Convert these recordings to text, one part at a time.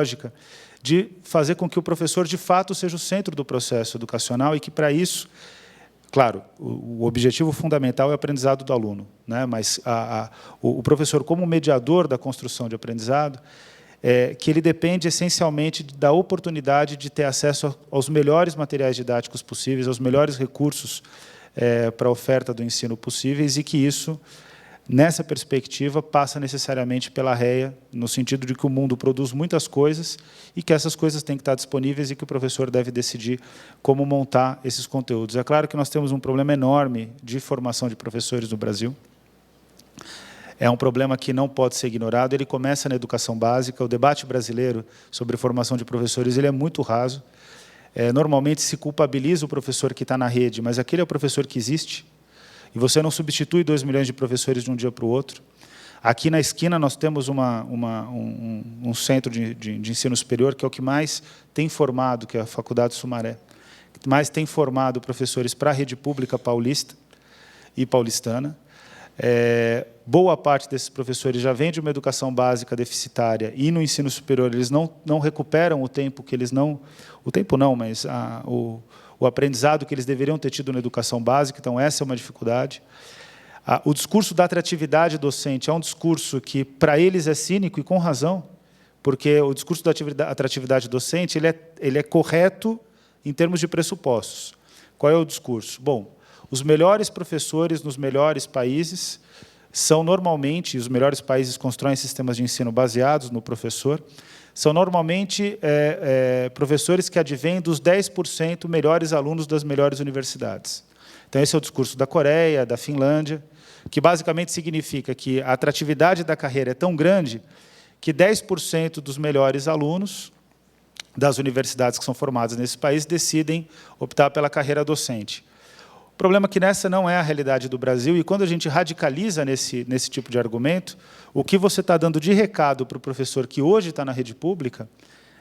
lógica de fazer com que o professor, de fato, seja o centro do processo educacional e que, para isso, claro, o objetivo fundamental é o aprendizado do aluno, né? Mas o professor, como mediador da construção de aprendizado, que ele depende essencialmente da oportunidade de ter acesso aos melhores materiais didáticos possíveis, aos melhores recursos para a oferta do ensino possíveis, e que isso, nessa perspectiva, passa necessariamente pela REA, no sentido de que o mundo produz muitas coisas e que essas coisas têm que estar disponíveis e que o professor deve decidir como montar esses conteúdos. É claro que nós temos um problema enorme de formação de professores no Brasil. É um problema que não pode ser ignorado. Ele começa na educação básica. O debate brasileiro sobre formação de professores ele é muito raso. Normalmente se culpabiliza o professor que está na rede, mas aquele é o professor que existe. E você não substitui 2 milhões de professores de um dia para o outro. Aqui na esquina nós temos um centro de ensino superior, que é o que mais tem formado, que é a Faculdade Sumaré, que mais tem formado professores para a rede pública paulista e paulistana. Boa parte desses professores já vem de uma educação básica deficitária e no ensino superior eles não recuperam o tempo que eles não... O tempo não, mas o aprendizado que eles deveriam ter tido na educação básica, então essa é uma dificuldade. O discurso da atratividade docente é um discurso que, para eles, é cínico, e com razão, porque o discurso da atratividade docente ele é correto em termos de pressupostos. Qual é o discurso? Bom, os melhores professores nos melhores países são normalmente, e os melhores países constroem sistemas de ensino baseados no professor, são normalmente professores que advêm dos 10% melhores alunos das melhores universidades. Então, esse é o discurso da Coreia, da Finlândia, que basicamente significa que a atratividade da carreira é tão grande que 10% dos melhores alunos das universidades que são formadas nesse país decidem optar pela carreira docente. O problema é que nessa não é a realidade do Brasil, e quando a gente radicaliza nesse tipo de argumento, o que você está dando de recado para o professor que hoje está na rede pública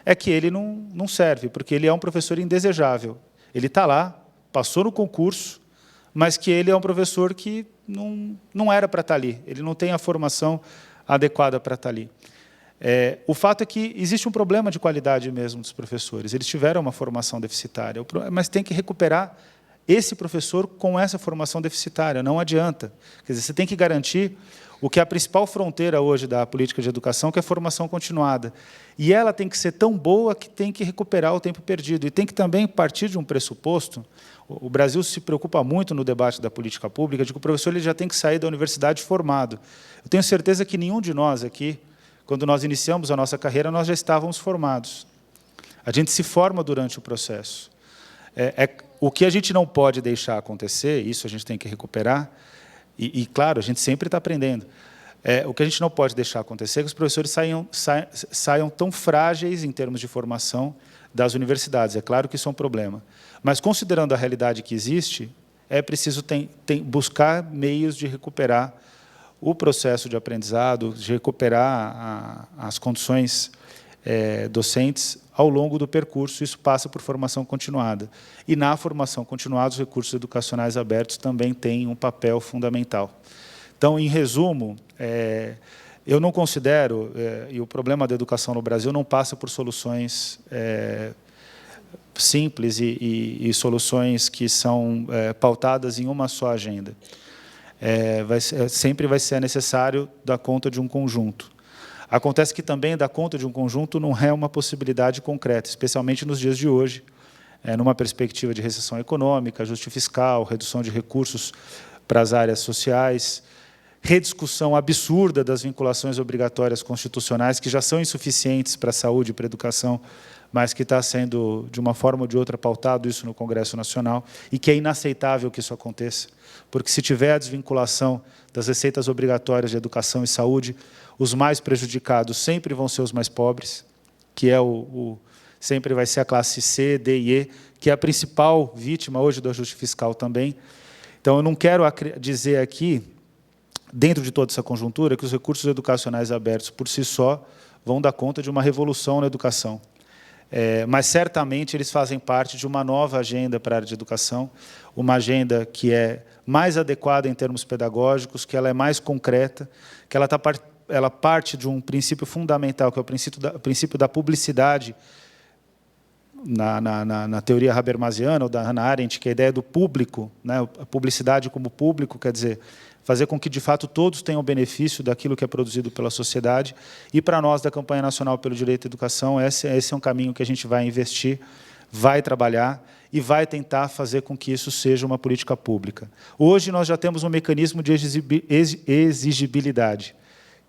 é que ele não serve, porque ele é um professor indesejável. Ele está lá, passou no concurso, mas que ele é um professor que não era para estar ali, ele não tem a formação adequada para estar ali. O fato é que existe um problema de qualidade mesmo dos professores, eles tiveram uma formação deficitária, mas tem que recuperar esse professor com essa formação deficitária, não adianta. Quer dizer, você tem que garantir o que é a principal fronteira hoje da política de educação, que é a formação continuada. E ela tem que ser tão boa que tem que recuperar o tempo perdido. E tem que também partir de um pressuposto. O Brasil se preocupa muito no debate da política pública de que o professor ele já tem que sair da universidade formado. Eu tenho certeza que nenhum de nós aqui, quando nós iniciamos a nossa carreira, nós já estávamos formados. A gente se forma durante o processo. O que a gente não pode deixar acontecer, isso a gente tem que recuperar, e claro, a gente sempre está aprendendo. O que a gente não pode deixar acontecer é que os professores saiam tão frágeis em termos de formação das universidades. É claro que isso é um problema. Mas, considerando a realidade que existe, é preciso buscar meios de recuperar o processo de aprendizado, de recuperar as condições docentes ao longo do percurso. Isso passa por formação continuada. E, na formação continuada, os recursos educacionais abertos também têm um papel fundamental. Então, em resumo, eu não considero, e o problema da educação no Brasil não passa por soluções simples e soluções que são pautadas em uma só agenda. Sempre vai ser necessário dar conta de um conjunto. Acontece que também dar conta de um conjunto não é uma possibilidade concreta, especialmente nos dias de hoje, numa perspectiva de recessão econômica, ajuste fiscal, redução de recursos para as áreas sociais, rediscussão absurda das vinculações obrigatórias constitucionais, que já são insuficientes para a saúde e para a educação, mas que está sendo, de uma forma ou de outra, pautado isso no Congresso Nacional, e que é inaceitável que isso aconteça, porque se tiver a desvinculação das receitas obrigatórias de educação e saúde, os mais prejudicados sempre vão ser os mais pobres, que sempre vai ser a classe C, D e E, que é a principal vítima hoje do ajuste fiscal também. Então, eu não quero dizer aqui, dentro de toda essa conjuntura, que os recursos educacionais abertos, por si só, vão dar conta de uma revolução na educação. Mas, certamente, eles fazem parte de uma nova agenda para a área de educação, uma agenda que é mais adequada em termos pedagógicos, que ela é mais concreta, que ela está ela parte de um princípio fundamental, que é o princípio da publicidade, na teoria habermasiana, ou da Hannah Arendt, que é a ideia do público, né? A publicidade como público, quer dizer, fazer com que, de fato, todos tenham benefício daquilo que é produzido pela sociedade. E, para nós, da Campanha Nacional pelo Direito à Educação, esse é um caminho que a gente vai investir, vai trabalhar e vai tentar fazer com que isso seja uma política pública. Hoje, nós já temos um mecanismo de exigibilidade,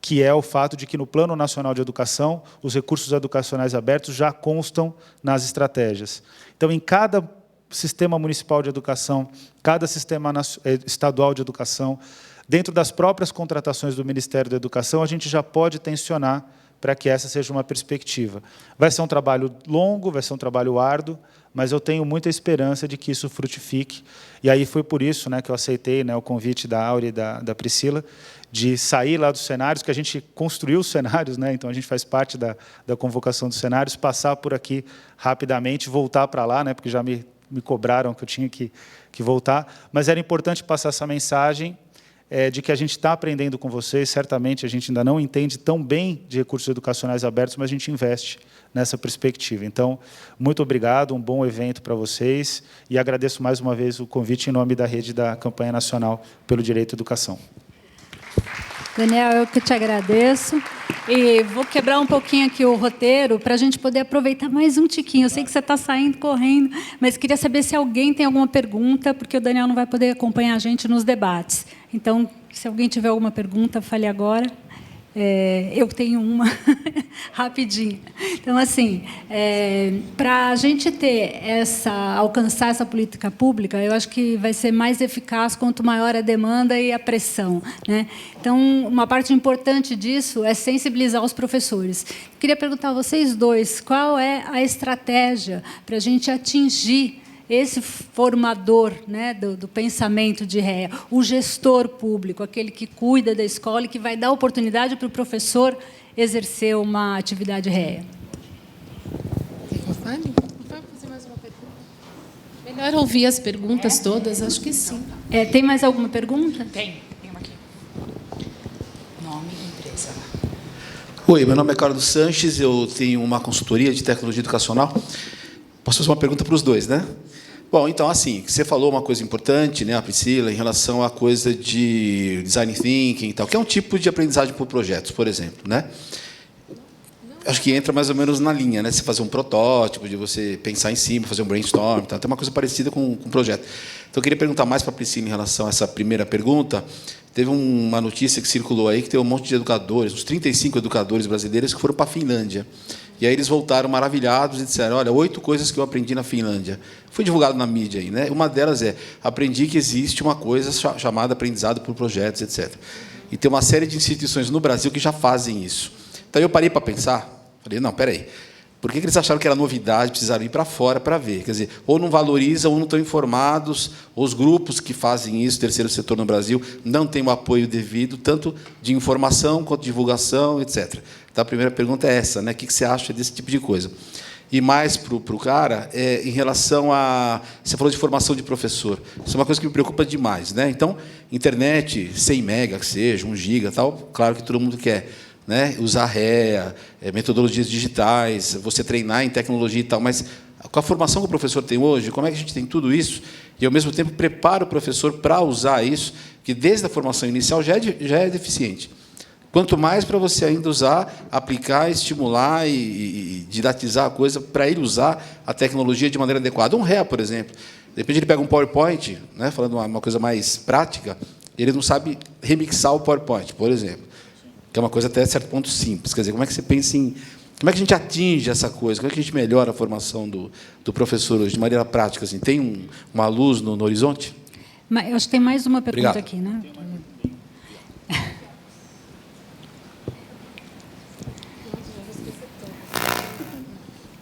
que é o fato de que, no Plano Nacional de Educação, os recursos educacionais abertos já constam nas estratégias. Então, em cada sistema municipal de educação, cada sistema estadual de educação, dentro das próprias contratações do Ministério da Educação, a gente já pode tensionar para que essa seja uma perspectiva. Vai ser um trabalho longo, vai ser um trabalho árduo, mas eu tenho muita esperança de que isso frutifique. E aí foi por isso, né, que eu aceitei, né, o convite da Áurea e da Priscila, de sair lá dos cenários, que a gente construiu os cenários, né, então a gente faz parte da convocação dos cenários, passar por aqui rapidamente, voltar para lá, né, porque já me cobraram que eu tinha que voltar, mas era importante passar essa mensagem de que a gente está aprendendo com vocês. Certamente a gente ainda não entende tão bem de recursos educacionais abertos, mas a gente investe nessa perspectiva. Então, muito obrigado, um bom evento para vocês, e agradeço mais uma vez o convite em nome da rede da Campanha Nacional pelo Direito à Educação. Daniel, eu que te agradeço. E vou quebrar um pouquinho aqui o roteiro para a gente poder aproveitar mais um tiquinho. Eu sei que você está saindo correndo, mas queria saber se alguém tem alguma pergunta, porque o Daniel não vai poder acompanhar a gente nos debates. Então, se alguém tiver alguma pergunta, fale agora. Eu tenho uma, rapidinho. Então, assim, para a gente alcançar essa política pública, eu acho que vai ser mais eficaz quanto maior a demanda e a pressão, né? Então, uma parte importante disso é sensibilizar os professores. Queria perguntar a vocês dois, qual é a estratégia para a gente atingir esse formador, né, do pensamento de REA, o gestor público, aquele que cuida da escola e que vai dar oportunidade para o professor exercer uma atividade REA. Vai fazer mais uma pergunta? Melhor ouvir as perguntas todas, acho que sim. Tem mais alguma pergunta? Tem uma aqui. Nome e empresa. Oi, meu nome é Carlos Sanches, eu tenho uma consultoria de tecnologia educacional. Posso fazer uma pergunta para os dois, né? Bom, então, assim, você falou uma coisa importante, né, a Priscila, em relação à coisa de design thinking e tal, que é um tipo de aprendizagem por projetos, por exemplo, né? Acho que entra mais ou menos na linha, né? Você fazer um protótipo, de você pensar em cima, fazer um brainstorm, tá? Tem uma coisa parecida com o projeto. Então, eu queria perguntar mais para a Priscila em relação a essa primeira pergunta. Teve uma notícia que circulou aí que tem um monte de educadores, uns 35 educadores brasileiros que foram para a Finlândia. E aí eles voltaram maravilhados e disseram, olha, 8 coisas que eu aprendi na Finlândia. Foi divulgado na mídia aí, né? Uma delas é, aprendi que existe uma coisa chamada aprendizado por projetos, etc. E tem uma série de instituições no Brasil que já fazem isso. Então eu parei para pensar, falei, não, espera aí. Por que eles acharam que era novidade, precisaram ir para fora para ver? Quer dizer, ou não valorizam, ou não estão informados, ou os grupos que fazem isso, terceiro setor no Brasil, não têm o apoio devido, tanto de informação quanto de divulgação, etc. Então, a primeira pergunta é essa, né? O que você acha desse tipo de coisa? E mais para o cara, em relação a... Você falou de formação de professor. Isso é uma coisa que me preocupa demais, né? Então, internet, 100 mega que seja, 1 giga, tal, claro que todo mundo quer, né, usar REA, metodologias digitais, você treinar em tecnologia e tal, mas com a formação que o professor tem hoje, como é que a gente tem tudo isso e, ao mesmo tempo, prepara o professor para usar isso, que desde a formação inicial já é deficiente. Quanto mais para você ainda usar, aplicar, estimular e didatizar a coisa para ele usar a tecnologia de maneira adequada. Um REA, por exemplo, de repente ele pega um PowerPoint, né, falando uma coisa mais prática, ele não sabe remixar o PowerPoint, por exemplo, que é uma coisa até certo ponto simples. Quer dizer, como é que você pensa em... Como é que a gente atinge essa coisa? Como é que a gente melhora a formação do professor hoje, de maneira prática? Assim? Tem uma luz no horizonte? Mas eu acho que tem mais uma pergunta. Obrigado. Aqui, né?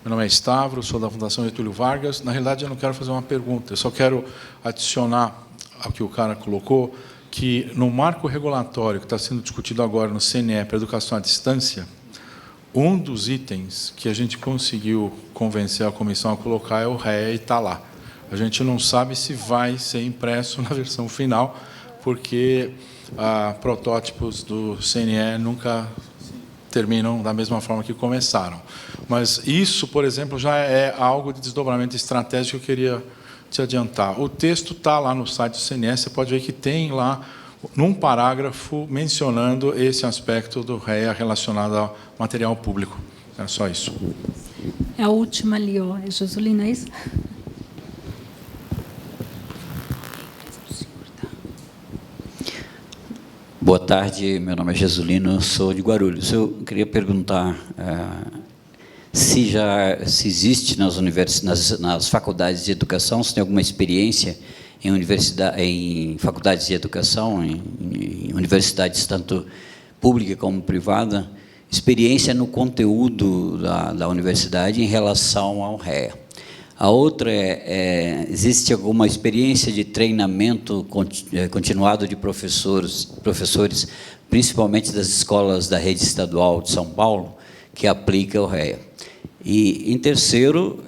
Meu nome é Stavro, sou da Fundação Getúlio Vargas. Na realidade, eu não quero fazer uma pergunta, eu só quero adicionar ao que o cara colocou, que no marco regulatório que está sendo discutido agora no CNE para educação à distância, um dos itens que a gente conseguiu convencer a comissão a colocar é o REA e está lá. A gente não sabe se vai ser impresso na versão final, porque protótipos do CNE nunca terminam da mesma forma que começaram. Mas isso, por exemplo, já é algo de desdobramento estratégico que eu queria te adiantar. O texto está lá no site do CNE, você pode ver que tem lá, num parágrafo, mencionando esse aspecto do REA relacionado ao material público. É só isso. É a última ali, ó. É Josulina, é isso? Boa tarde, meu nome é Jesulino, sou de Guarulhos. Eu queria perguntar se existe nas faculdades de educação, se tem alguma experiência em faculdades de educação, em universidades tanto pública como privada, experiência no conteúdo da universidade em relação ao REA. A outra existe alguma experiência de treinamento continuado de professores, principalmente das escolas da rede estadual de São Paulo, que aplica o REA. E, em terceiro,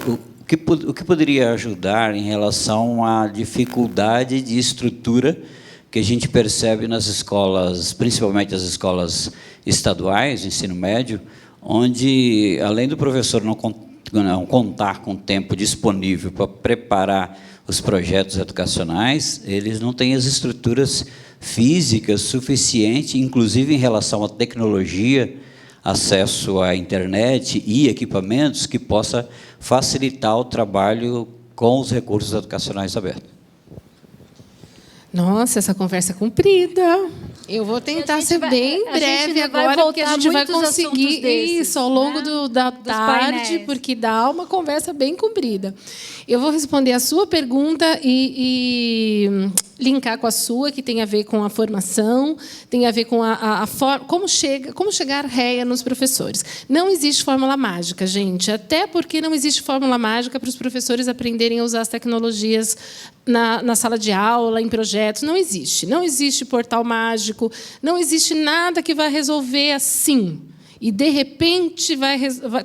o que poderia ajudar em relação à dificuldade de estrutura que a gente percebe nas escolas, principalmente as escolas estaduais, ensino médio, onde, além do professor não contar com tempo disponível para preparar os projetos educacionais, eles não têm as estruturas físicas suficientes, inclusive em relação à tecnologia, acesso à internet e equipamentos que possa facilitar o trabalho com os recursos educacionais abertos. Nossa, essa conversa é comprida. Eu vou tentar ser bem breve agora, porque a gente vai conseguir isso ao longo da tarde, porque dá uma conversa bem comprida. Eu vou responder a sua pergunta e linkar com a sua, que tem a ver com a formação, tem a ver com como chegar REA nos professores. Não existe fórmula mágica, gente, até porque não existe fórmula mágica para os professores aprenderem a usar as tecnologias na sala de aula, em projetos. Não existe. Não existe portal mágico, não existe nada que vai resolver assim. E, de repente,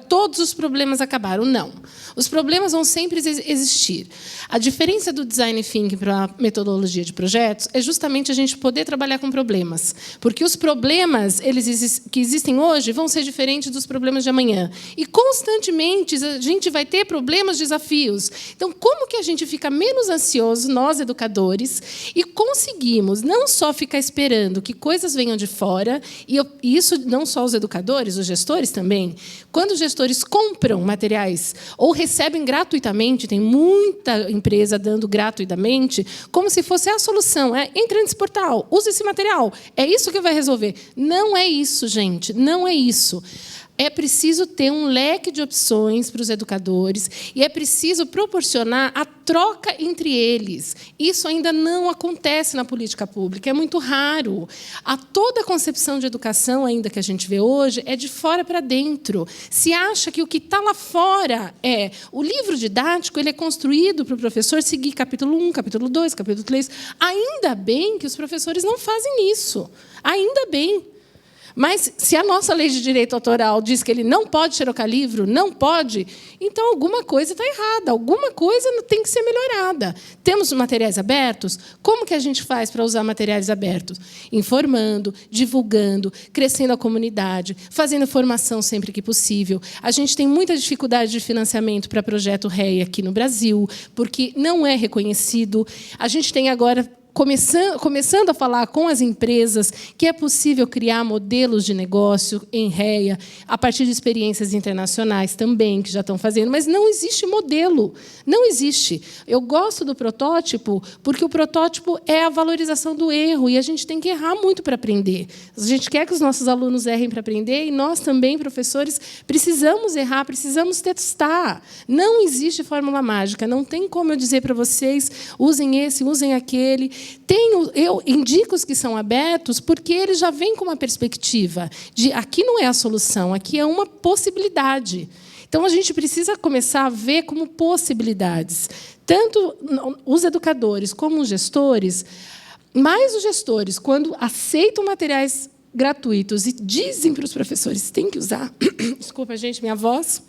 todos os problemas acabaram. Não. Os problemas vão sempre existir. A diferença do design thinking para a metodologia de projetos é justamente a gente poder trabalhar com problemas. Porque os problemas que existem hoje vão ser diferentes dos problemas de amanhã. E, constantemente, a gente vai ter problemas, desafios. Então, como que a gente fica menos ansioso, nós, educadores, e conseguimos não só ficar esperando que coisas venham de fora, e isso não só os educadores, os gestores também, quando os gestores compram materiais ou recebem gratuitamente, tem muita empresa dando gratuitamente, como se fosse a solução. Entra nesse portal, usa esse material, é isso que vai resolver. Não é isso, gente, não é isso. É preciso ter um leque de opções para os educadores e é preciso proporcionar a troca entre eles. Isso ainda não acontece na política pública, é muito raro. Toda a concepção de educação ainda que a gente vê hoje é de fora para dentro. Se acha que o que está lá fora é... O livro didático ele é construído para o professor seguir capítulo 1, capítulo 2, capítulo 3. Ainda bem que os professores não fazem isso. Ainda bem. Mas, se a nossa lei de direito autoral diz que ele não pode xerocar livro, não pode, então alguma coisa está errada, alguma coisa tem que ser melhorada. Temos materiais abertos? Como que a gente faz para usar materiais abertos? Informando, divulgando, crescendo a comunidade, fazendo formação sempre que possível. A gente tem muita dificuldade de financiamento para projeto REA aqui no Brasil, porque não é reconhecido. A gente tem agora... Começando a falar com as empresas que é possível criar modelos de negócio em REA, a partir de experiências internacionais também, que já estão fazendo, mas não existe modelo, não existe. Eu gosto do protótipo porque o protótipo é a valorização do erro, e a gente tem que errar muito para aprender. A gente quer que os nossos alunos errem para aprender, e nós também, professores, precisamos errar, precisamos testar. Não existe fórmula mágica, não tem como eu dizer para vocês, usem esse, usem aquele. Eu indico os que são abertos porque eles já vêm com uma perspectiva de aqui não é a solução, aqui é uma possibilidade. Então, a gente precisa começar a ver como possibilidades. Tanto os educadores como os gestores, mais os gestores, quando aceitam materiais gratuitos e dizem para os professores tem que usar, desculpa, gente, minha voz,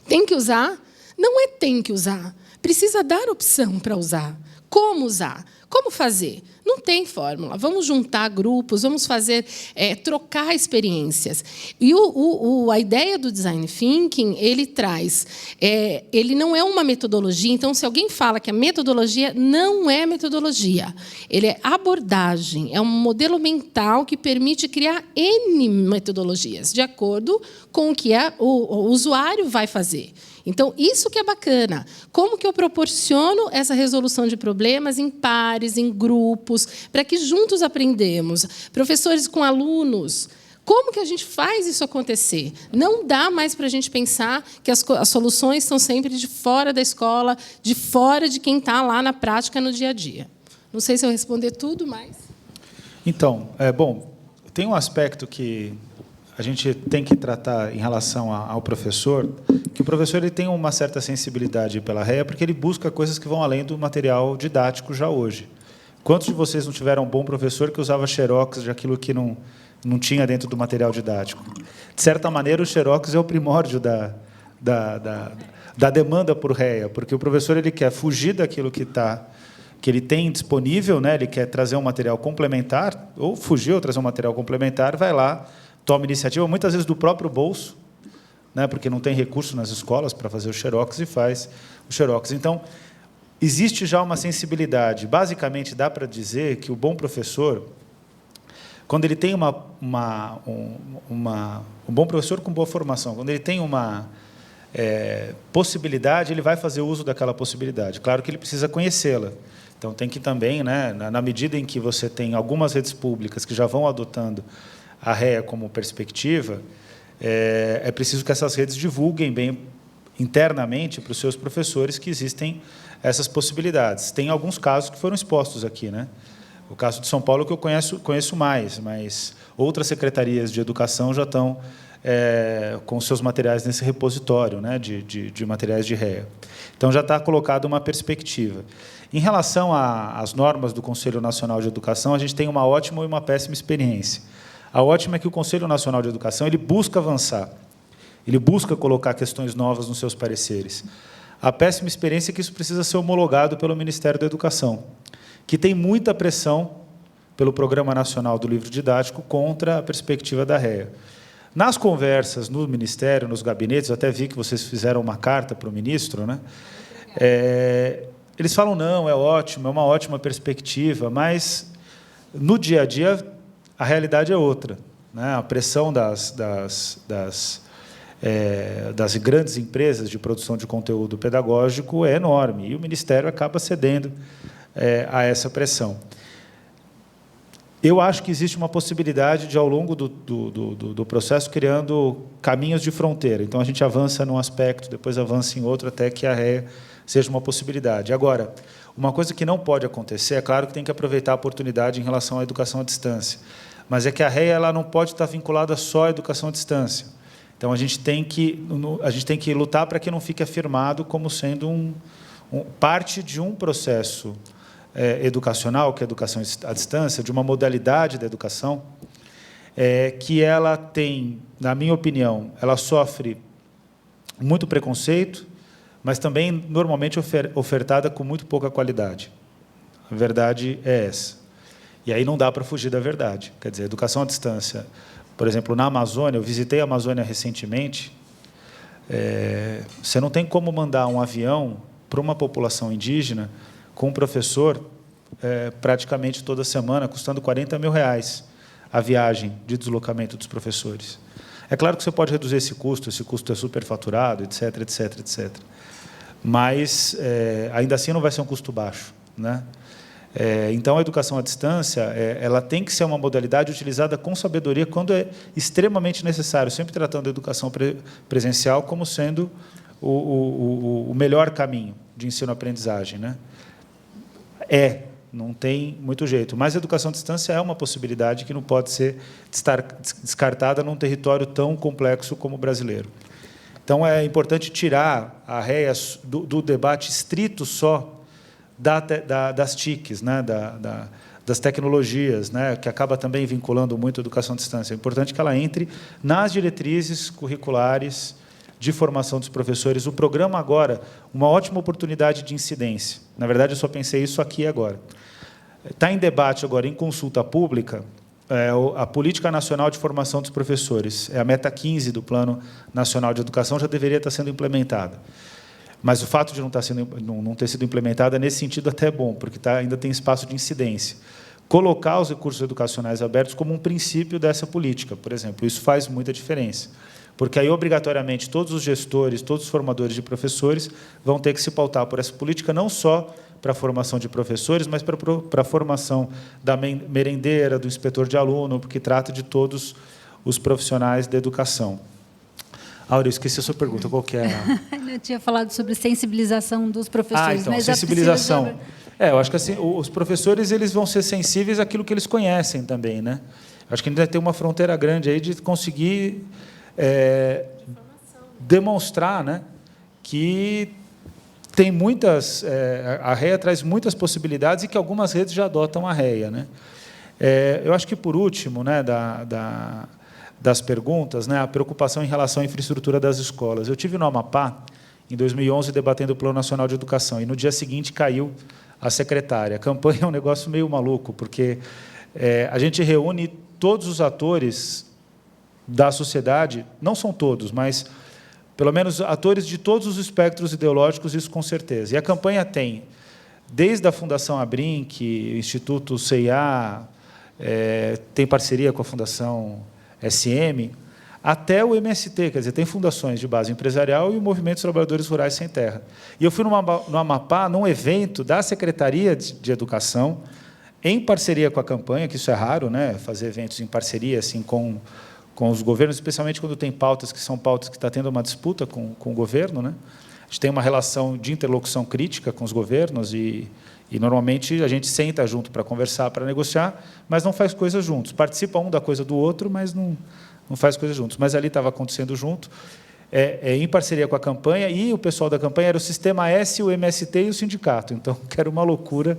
tem que usar, não é tem que usar, precisa dar opção para usar. Como usar? Como fazer? Não tem fórmula. Vamos juntar grupos, vamos fazer, trocar experiências. E a ideia do Design Thinking, ele traz... ele não é uma metodologia, então, se alguém fala que a metodologia não é metodologia, ele é abordagem, é um modelo mental que permite criar N metodologias, de acordo com o que o usuário vai fazer. Então, isso que é bacana. Como que eu proporciono essa resolução de problemas em pares, em grupos, para que juntos aprendemos? Professores com alunos, como que a gente faz isso acontecer? Não dá mais para a gente pensar que as soluções estão sempre de fora da escola, de fora de quem está lá na prática, no dia a dia. Não sei se eu responder tudo, mas... Então, bom, tem um aspecto que a gente tem que tratar em relação ao professor, que o professor ele tem uma certa sensibilidade pela REA, porque ele busca coisas que vão além do material didático já hoje. Quantos de vocês não tiveram um bom professor que usava xerox de aquilo que não tinha dentro do material didático? De certa maneira, o xerox é o primórdio da demanda por REA, porque o professor ele quer fugir daquilo que ele tem disponível, né? Ele quer trazer um material complementar, ou fugir ou trazer um material complementar, vai lá, toma iniciativa, muitas vezes do próprio bolso, né, porque não tem recurso nas escolas para fazer o xerox, e faz o xerox. Então, existe já uma sensibilidade. Basicamente, dá para dizer que o bom professor, quando ele tem um bom professor com boa formação, quando ele tem uma possibilidade, ele vai fazer uso daquela possibilidade. Claro que ele precisa conhecê-la. Então, tem que também, né, na medida em que você tem algumas redes públicas que já vão adotando a REA como perspectiva, é preciso que essas redes divulguem bem internamente para os seus professores que existem essas possibilidades. Tem alguns casos que foram expostos aqui, né? O caso de São Paulo que eu conheço mais, mas outras secretarias de educação já estão com seus materiais nesse repositório, né, de materiais de REA. Então, já está colocada uma perspectiva. Em relação às normas do Conselho Nacional de Educação, a gente tem uma ótima e uma péssima experiência. A ótima é que o Conselho Nacional de Educação ele busca avançar, ele busca colocar questões novas nos seus pareceres. A péssima experiência é que isso precisa ser homologado pelo Ministério da Educação, que tem muita pressão pelo Programa Nacional do Livro Didático contra a perspectiva da REA. Nas conversas no Ministério, nos gabinetes, eu até vi que vocês fizeram uma carta para o ministro, né? Eles falam, não, é ótimo, é uma ótima perspectiva, mas, no dia a dia, a realidade é outra, né? A pressão das grandes empresas de produção de conteúdo pedagógico é enorme, e o Ministério acaba cedendo a essa pressão. Eu acho que existe uma possibilidade de, ao longo do processo, criando caminhos de fronteira. Então, a gente avança num aspecto, depois avança em outro, até que a REA seja uma possibilidade. Agora, uma coisa que não pode acontecer, é claro que tem que aproveitar a oportunidade em relação à educação à distância, mas é que a REA ela não pode estar vinculada só à educação à distância. Então, a gente tem que lutar para que não fique afirmado como sendo parte de um processo educacional, que é a educação à distância, de uma modalidade da educação, que ela tem, na minha opinião, ela sofre muito preconceito, mas também, normalmente, ofertada com muito pouca qualidade. A verdade é essa. E aí não dá para fugir da verdade. Quer dizer, a educação à distância, por exemplo, na Amazônia, eu visitei a Amazônia recentemente, você não tem como mandar um avião para uma população indígena com um professor praticamente toda semana, custando R$40 mil a viagem de deslocamento dos professores. É claro que você pode reduzir esse custo é superfaturado, etc., etc., etc. Mas, ainda assim, não vai ser um custo baixo, né? Então, a educação à distância ela tem que ser uma modalidade utilizada com sabedoria quando é extremamente necessário, sempre tratando a educação presencial como sendo o melhor caminho de ensino-aprendizagem, né? Não tem muito jeito. Mas a educação à distância é uma possibilidade que não pode ser descartada num território tão complexo como o brasileiro. Então, é importante tirar a REA do debate estrito só das TICs, né? Das tecnologias, né? Que acaba também vinculando muito a educação à distância. É importante que ela entre nas diretrizes curriculares de formação dos professores. O programa agora, uma ótima oportunidade de incidência. Na verdade, eu só pensei isso aqui agora. Está em debate agora, em consulta pública, a Política Nacional de Formação dos Professores. É a meta 15 do Plano Nacional de Educação, já deveria estar sendo implementada. Mas o fato de não ter sido implementada, nesse sentido, até é bom, porque ainda tem espaço de incidência. Colocar os recursos educacionais abertos como um princípio dessa política, por exemplo, isso faz muita diferença. Porque aí, obrigatoriamente, todos os gestores, todos os formadores de professores vão ter que se pautar por essa política, não só para a formação de professores, mas para a formação da merendeira, do inspetor de aluno, porque trata de todos os profissionais da educação. Áurea, eu esqueci a sua pergunta, qual que é? Eu tinha falado sobre sensibilização dos professores. Então, mas sensibilização. Eu acho que assim, os professores eles vão ser sensíveis àquilo que eles conhecem também, né? Acho que ainda tem uma fronteira grande aí de conseguir demonstrar, né, que tem muitas... a REA traz muitas possibilidades e que algumas redes já adotam a REA, né? Eu acho que, por último, né, das perguntas, né, a preocupação em relação à infraestrutura das escolas. Eu tive no Amapá, em 2011, debatendo o Plano Nacional de Educação, e no dia seguinte caiu a secretária. A campanha é um negócio meio maluco, porque a gente reúne todos os atores da sociedade, não são todos, mas pelo menos atores de todos os espectros ideológicos, isso com certeza. E a campanha tem, desde a Fundação Abrinq, Instituto CIA, tem parceria com a Fundação SM, até o MST, quer dizer, tem fundações de base empresarial e o Movimento dos Trabalhadores Rurais Sem Terra. E eu fui no Amapá, num evento da Secretaria de Educação, em parceria com a campanha, que isso é raro, né, fazer eventos em parceria assim, com os governos, especialmente quando tem pautas que são pautas que está tendo uma disputa com o governo, né? A gente tem uma relação de interlocução crítica com os governos e normalmente a gente senta junto para conversar, para negociar, mas não faz coisas juntos. Participa um da coisa do outro, mas não faz coisas juntos. Mas ali estava acontecendo junto, em parceria com a campanha, e o pessoal da campanha era o Sistema S, o MST e o sindicato. Então, que era uma loucura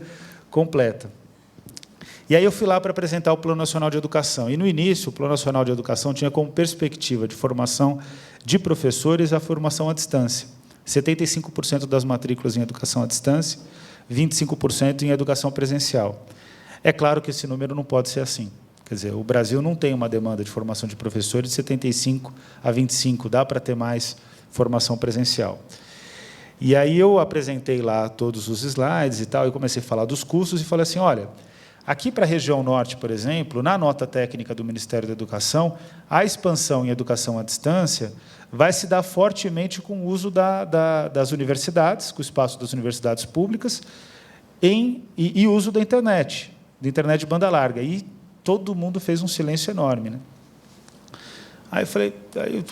completa. E aí eu fui lá para apresentar o Plano Nacional de Educação. E, no início, o Plano Nacional de Educação tinha como perspectiva de formação de professores a formação à distância. 75% das matrículas em educação à distância, 25% em educação presencial. É claro que esse número não pode ser assim. Quer dizer, o Brasil não tem uma demanda de formação de professores de 75 a 25, dá para ter mais formação presencial. E aí eu apresentei lá todos os slides e tal, e comecei a falar dos cursos e falei assim, olha, aqui para a região norte, por exemplo, na nota técnica do Ministério da Educação, a expansão em educação à distância vai se dar fortemente com o uso das universidades, com o espaço das universidades públicas, e uso da internet de banda larga. E todo mundo fez um silêncio enorme, né? Aí eu falei,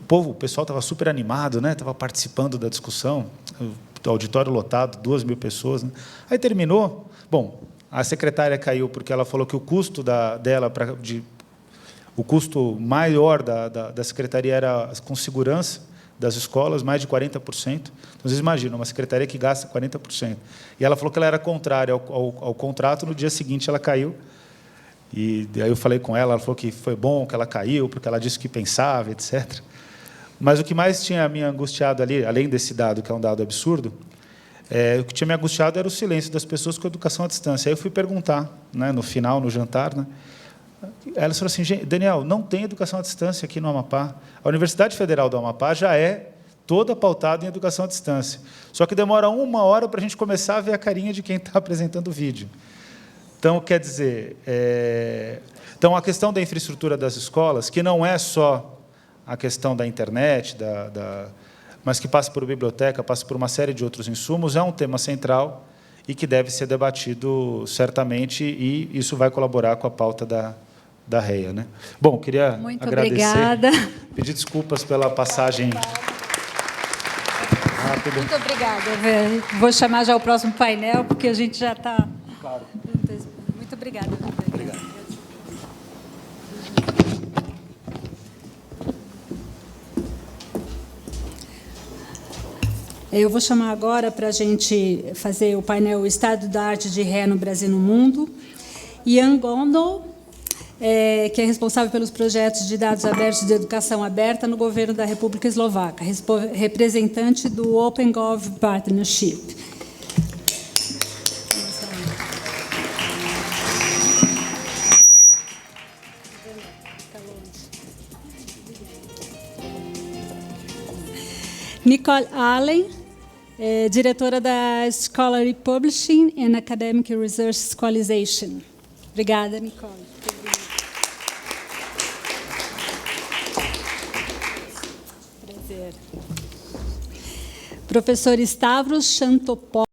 o pessoal estava super animado, né? Estava participando da discussão, o auditório lotado, 2.000 pessoas, né? Aí terminou, bom, a secretária caiu porque ela falou que o custo dela, o custo maior da secretaria era com segurança das escolas, mais de 40%. Então, vocês imaginam, uma secretaria que gasta 40%. E ela falou que ela era contrária ao contrato, no dia seguinte ela caiu. E aí eu falei com ela falou que foi bom que ela caiu, porque ela disse o que pensava, etc. Mas o que mais tinha me angustiado ali, além desse dado, que é um dado absurdo, o que tinha me angustiado era o silêncio das pessoas com a educação à distância. Aí eu fui perguntar, né, no final, no jantar, né, elas falaram assim, Daniel, não tem educação à distância aqui no Amapá. A Universidade Federal do Amapá já é toda pautada em educação à distância. Só que demora 1 hora para a gente começar a ver a carinha de quem está apresentando o vídeo. Então, quer dizer, então, a questão da infraestrutura das escolas, que não é só a questão da internet, mas que passa por biblioteca, passa por uma série de outros insumos, é um tema central e que deve ser debatido certamente, e isso vai colaborar com a pauta da REA, né? Bom, queria agradecer. Obrigada. Pedir desculpas pela passagem rápida. Muito obrigada. Vou chamar já o próximo painel, porque a gente já está... Claro. Muito obrigada. Obrigado. Eu vou chamar agora para a gente fazer o painel Estado da Arte de REA no Brasil e no Mundo. Ian Gondol, que é responsável pelos projetos de dados abertos de educação aberta no governo da República Eslovaca, representante do OpenGov Partnership. Nicole Allen, diretora da Scholarly Publishing and Academic Research Scholarization. Obrigada, Nicole. Prazer. Professor Stavros Chantopoulos.